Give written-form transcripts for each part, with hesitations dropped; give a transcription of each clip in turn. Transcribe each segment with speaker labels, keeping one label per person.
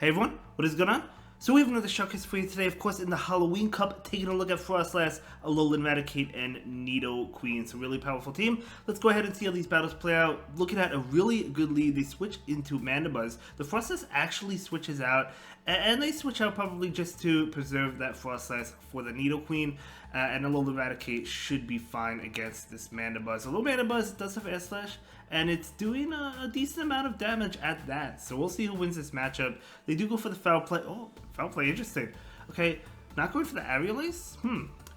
Speaker 1: Hey everyone, what is going on? So we have another showcase for you today, of course, in the Halloween Cup, taking a look at Frostlass, Alolan Raticate, and Nidoqueen. It's a really powerful team. Let's go ahead and see how these battles play out. Looking at a really good lead, they switch into Mandibuzz. The Frostlass actually switches out, and they switch out probably just to preserve that Frostlass for the Nidoqueen, and Alolan Raticate should be fine against this Mandibuzz. Alolan Mandibuzz does have Air Slash, and it's doing a decent amount of damage at that. So we'll see who wins this matchup. They do go for the foul play. Oh, foul play, interesting. Okay, not going for the Aerial Ace?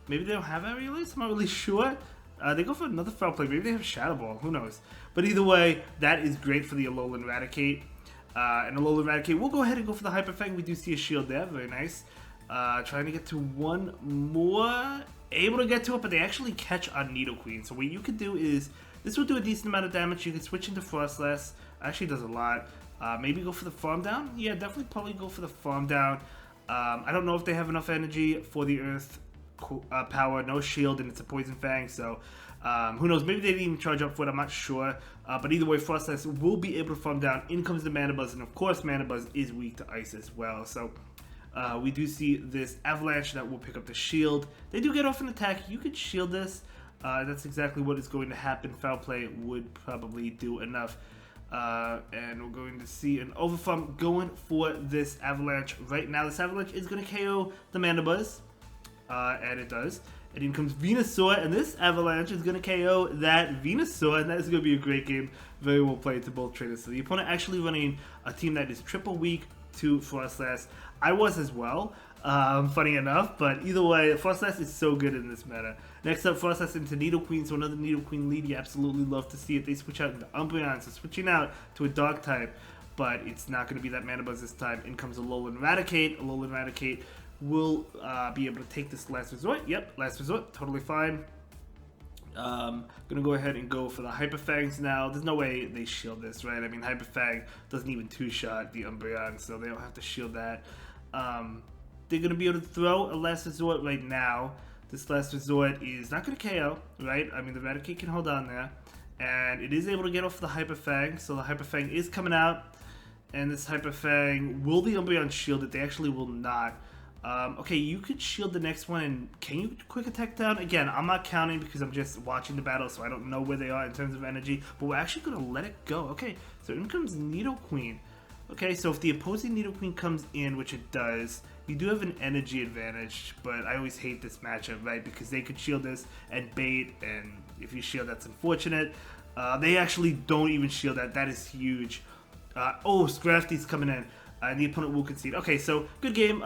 Speaker 1: Maybe they don't have Aerial Ace? I'm not really sure. They go for another foul play. Maybe they have Shadow Ball. Who knows? But either way, that is great for the Alolan Raticate. And Alolan Raticate, we'll go ahead and go for the Hyper Fang. We do see a shield there. Very nice. Trying to get to one more. Able to get to it, but they actually catch on Nidoqueen. So what you could do is, this will do a decent amount of damage. You can switch into Frostlass. Actually does a lot. Maybe go for the Farm Down? Yeah, definitely probably go for the Farm Down. I don't know if they have enough energy for the Earth power. No shield, and it's a Poison Fang, so who knows? Maybe they didn't even charge up for it. I'm not sure. But either way, Frostlass will be able to Farm Down. In comes the Mandibuzz, and of course, Mandibuzz is weak to Ice as well. So we do see this Avalanche that will pick up the shield. They do get off an attack. You could shield this. That's exactly what is going to happen. Foul play would probably do enough. And we're going to see an Overfarm going for this Avalanche right now. This Avalanche is going to KO the Mandibuzz. And it does. And in comes Venusaur, and this Avalanche is going to KO that Venusaur, and that is going to be a great game. Very well played to both trainers. So the opponent actually running a team that is triple weak to Frostlass. I was as well, funny enough, but either way, Frostlass is so good in this meta. Next up, Frostlass into Nidoqueen, so another Nidoqueen lead. You absolutely love to see it. They switch out into Umbreon, so switching out to a Dark type, but it's not going to be that Mandibuzz this time. In comes Alolan Raticate. Alolan Raticate will be able to take this Last Resort. Yep, Last Resort, totally fine. Gonna go ahead and go for the Hyper Fangs now. There's no way they shield this, right? I mean, Hyper Fang doesn't even two-shot the Umbreon, so they don't have to shield that. They're gonna be able to throw a Last Resort right now. This Last Resort is not gonna KO, right? I mean, the Raticate can hold on there, and it is able to get off the Hyper Fang, so the Hyper Fang is coming out, and this Hyper Fang, will the Umbreon shield it? They actually will not. Okay, you could shield the next one, and can you quick attack down? Again, I'm not counting because I'm just watching the battle, so I don't know where they are in terms of energy, but we're actually going to let it go. Okay, so in comes Nidoqueen. Okay, so if the opposing Nidoqueen comes in, which it does, you do have an energy advantage, but I always hate this matchup, right? Because they could shield this and bait, and if you shield, that's unfortunate. They actually don't even shield that. That is huge. Oh, Scrafty's coming in, and the opponent will concede. Okay, so good game.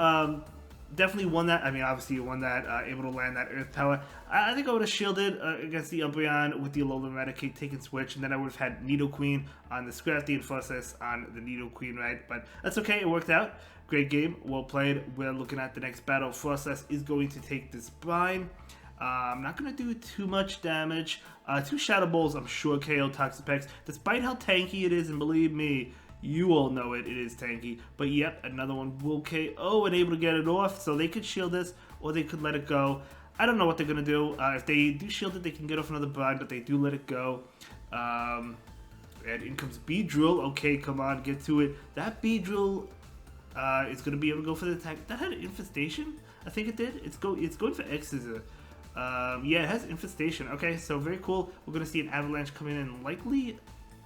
Speaker 1: Definitely won that. I mean, obviously you won that, able to land that Earth Power. I think I would have shielded against the Umbreon with the Alolan Raticate taking switch, and then I would have had Nidoqueen on the Scrafty and Frostlass on the Nidoqueen, right? But that's okay, it worked out. Great game, well played. We're looking at the next battle. Frostlass is going to take this Brine. I'm not going to do too much damage. 2 Shadow Balls, I'm sure KO Toxapex, despite how tanky it is, and believe me, you all know it is tanky. But yep, another one will KO and able to get it off. So they could shield this, or they could let it go. I don't know what they're going to do. If they do shield it, they can get off another Brine, but they do let it go. And in comes Beedrill. Okay, come on, get to it. That Beedrill is going to be able to go for the attack. That had an Infestation? I think it did. It's going for X-Scissor. Yeah, it has Infestation. Okay, so very cool. We're going to see an Avalanche come in and likely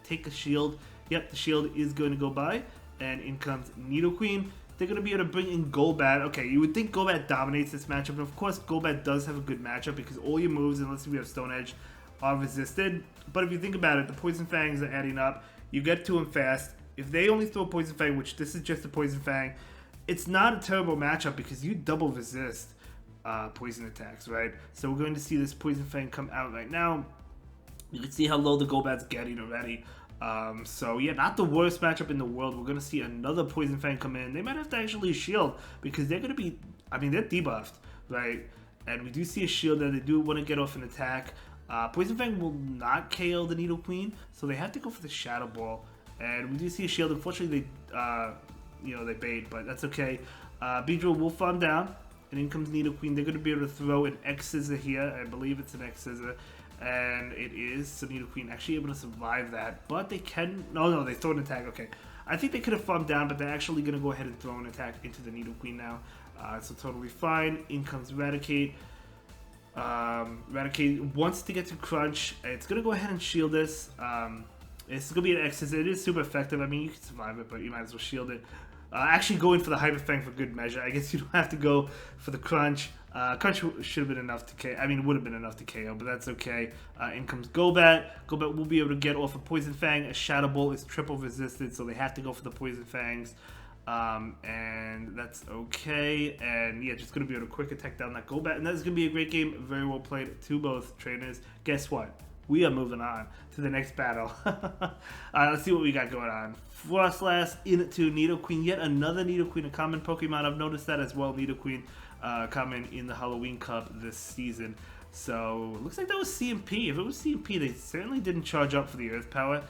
Speaker 1: take a shield. Yep, the shield is going to go by, and in comes Nidoqueen. They're going to be able to bring in Golbat. Okay, you would think Golbat dominates this matchup, and of course Golbat does have a good matchup because all your moves, unless we have Stone Edge, are resisted. But if you think about it, the Poison Fangs are adding up. You get to them fast. If they only throw a Poison Fang, which this is just a Poison Fang, it's not a terrible matchup because you double resist poison attacks, right? So we're going to see this Poison Fang come out right now. You can see how low the Golbat's getting already. So yeah, not the worst matchup in the world. We're going to see another Poison Fang come in. They might have to actually shield because they're going to be, I mean, they're debuffed, right? And we do see a shield there. They do want to get off an attack. Poison Fang will not KO the Nidoqueen, so they have to go for the Shadow Ball. And we do see a shield. Unfortunately, they bait, but that's okay. Beedrill will farm down, and in comes Nidoqueen. They're going to be able to throw an X-Scissor here. I believe it's an X-Scissor. And it is, so Nidoqueen actually able to survive that, but they can, no, they throw an attack, okay. I think they could have farmed down, but they're actually going to go ahead and throw an attack into the Nidoqueen now. So totally fine. In comes Raticate. Raticate wants to get to Crunch. It's going to go ahead and shield this. It's going to be an X. It is super effective. I mean, you can survive it, but you might as well shield it. Actually going for the Hyper Fang for good measure. I guess you don't have to go for the Crunch. Crunch should have been enough to KO. I mean, it would have been enough to KO, but that's okay. In comes Golbat. Golbat will be able to get off a Poison Fang. A Shadow Ball is triple resisted, so they have to go for the Poison Fangs. And that's okay. And yeah, just going to be able to quick attack down that Golbat. And that's going to be a great game. Very well played to both trainers. Guess what? We are moving on to the next battle. Let's see what we got going on. Frostlass into Nidoqueen. Yet another Nidoqueen, a common Pokemon. I've noticed that as well. Nidoqueen common in the Halloween Cup this season. So looks like that was CMP. If it was CMP, they certainly didn't charge up for the Earth Power.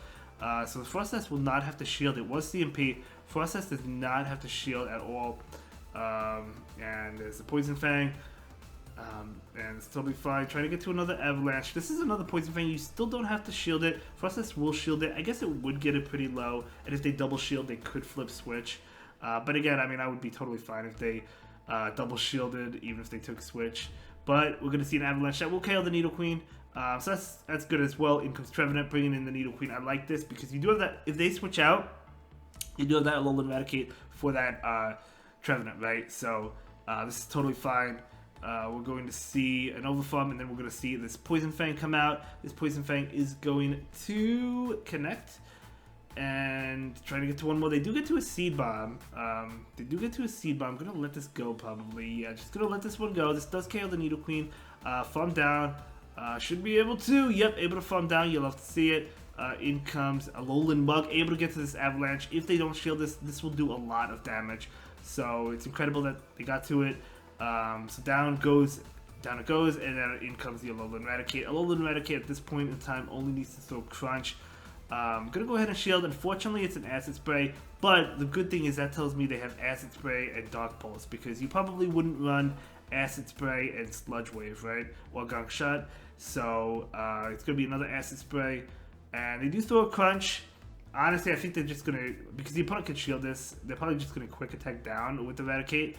Speaker 1: So the Frostlass will not have to shield. It was CMP. Frostlass does not have to shield at all. And there's the Poison Fang. And it's totally fine. Trying to get to another Avalanche. This is another Poison Fang. You still don't have to shield it. Frostlass will shield it. I guess it would get it pretty low. And if they double shield, they could flip switch. But again, I mean, I would be totally fine if they double shielded, even if they took switch. But we're going to see an Avalanche that will KO the Nidoqueen. So that's good as well. In comes Trevenant bringing in the Nidoqueen. I like this because you do have that. If they switch out, you do have that Alolan Raticate for that Trevenant, right? So this is totally fine. We're going to see an Overfarm, and then we're going to see this Poison Fang come out. This Poison Fang is going to connect and trying to get to one more. They do get to a Seed Bomb. I'm going to let this go probably. Yeah, just going to let this one go. This does KO the Nidoqueen. Farm down. Should be able to. Yep, able to farm down. You'll have to see it. In comes Alolan Mug, able to get to this Avalanche. If they don't shield this, this will do a lot of damage. So it's incredible that they got to it. So down it goes, and then in comes the Alolan Raticate. Alolan Raticate at this point in time only needs to throw Crunch. I'm going to go ahead and shield. Unfortunately, it's an Acid Spray, but the good thing is that tells me they have Acid Spray and Dark Pulse, because you probably wouldn't run Acid Spray and Sludge Wave, right? Or Gunk Shot. So it's going to be another Acid Spray. And they do throw a Crunch. Honestly, I think they're just going to, because the opponent can shield this, they're probably just going to quick attack down with the Raticate.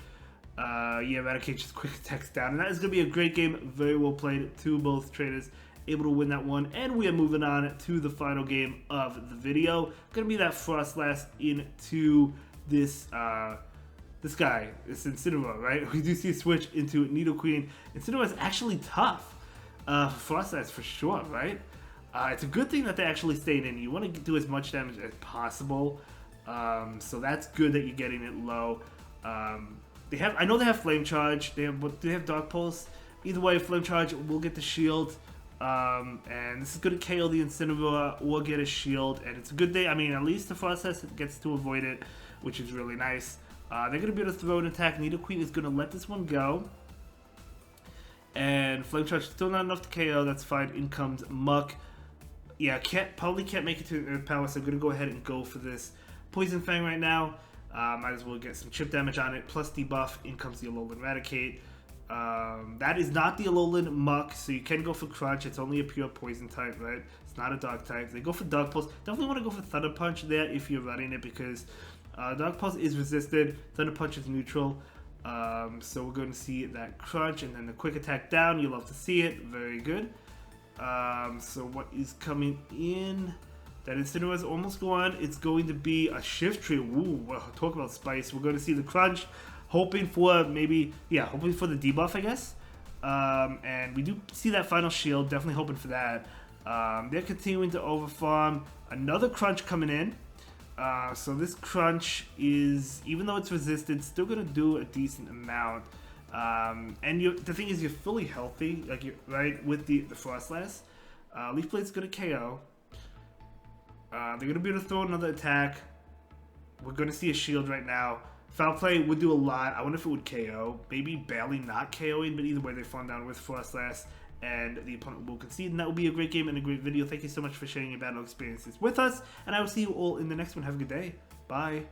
Speaker 1: Yeah, Raticate just quick attacks down. And that is going to be a great game. Very well played to both traders. Able to win that one. And we are moving on to the final game of the video. Going to be that Frostlass into this this guy. It's Incineroar, right? We do see a switch into Nidoqueen. Incineroar is actually tough. Frostlass for sure, right? It's a good thing that they actually stayed in. You want to do as much damage as possible. So that's good that you're getting it low. I know they have Flame Charge. Do they have Dark Pulse? Either way, Flame Charge will get the shield. And this is going to KO the Incineroar or get a shield. And it's a good day. I mean, at least the Frostlass gets to avoid it, which is really nice. They're going to be able to throw an attack. Nidoqueen is going to let this one go. And Flame Charge still not enough to KO. That's fine. In comes Muck. Yeah, probably can't make it to Earth Power, so I'm going to go ahead and go for this Poison Fang right now. Might as well get some chip damage on it, plus debuff. In comes the Alolan Raticate. That is not the Alolan Muck, so you can go for Crunch. It's only a pure Poison type, right? It's not a Dark type. They go for Dark Pulse. Definitely want to go for Thunder Punch there if you're running it, because Dark Pulse is resisted. Thunder Punch is neutral. So we're going to see that Crunch, and then the quick attack down. You'll love to see it. Very good. So what is coming in? That Incineroar is almost gone. It's going to be a Shift Tree. Ooh, talk about spice. We're going to see the Crunch. Hoping for hoping for the debuff, I guess. And we do see that final shield. Definitely hoping for that. They're continuing to overfarm. Another Crunch coming in. So this Crunch is, even though it's resisted, still going to do a decent amount. And the thing is, you're fully healthy, like right with the Frostlass. Leaf Blade's going to KO. They're going to be able to throw another attack. We're going to see a shield right now. Foul Play would do a lot. I wonder if it would KO. Maybe barely not KOing, but either way, they farm down with Frostlass, and the opponent will concede. And that will be a great game and a great video. Thank you so much for sharing your battle experiences with us, and I will see you all in the next one. Have a good day. Bye.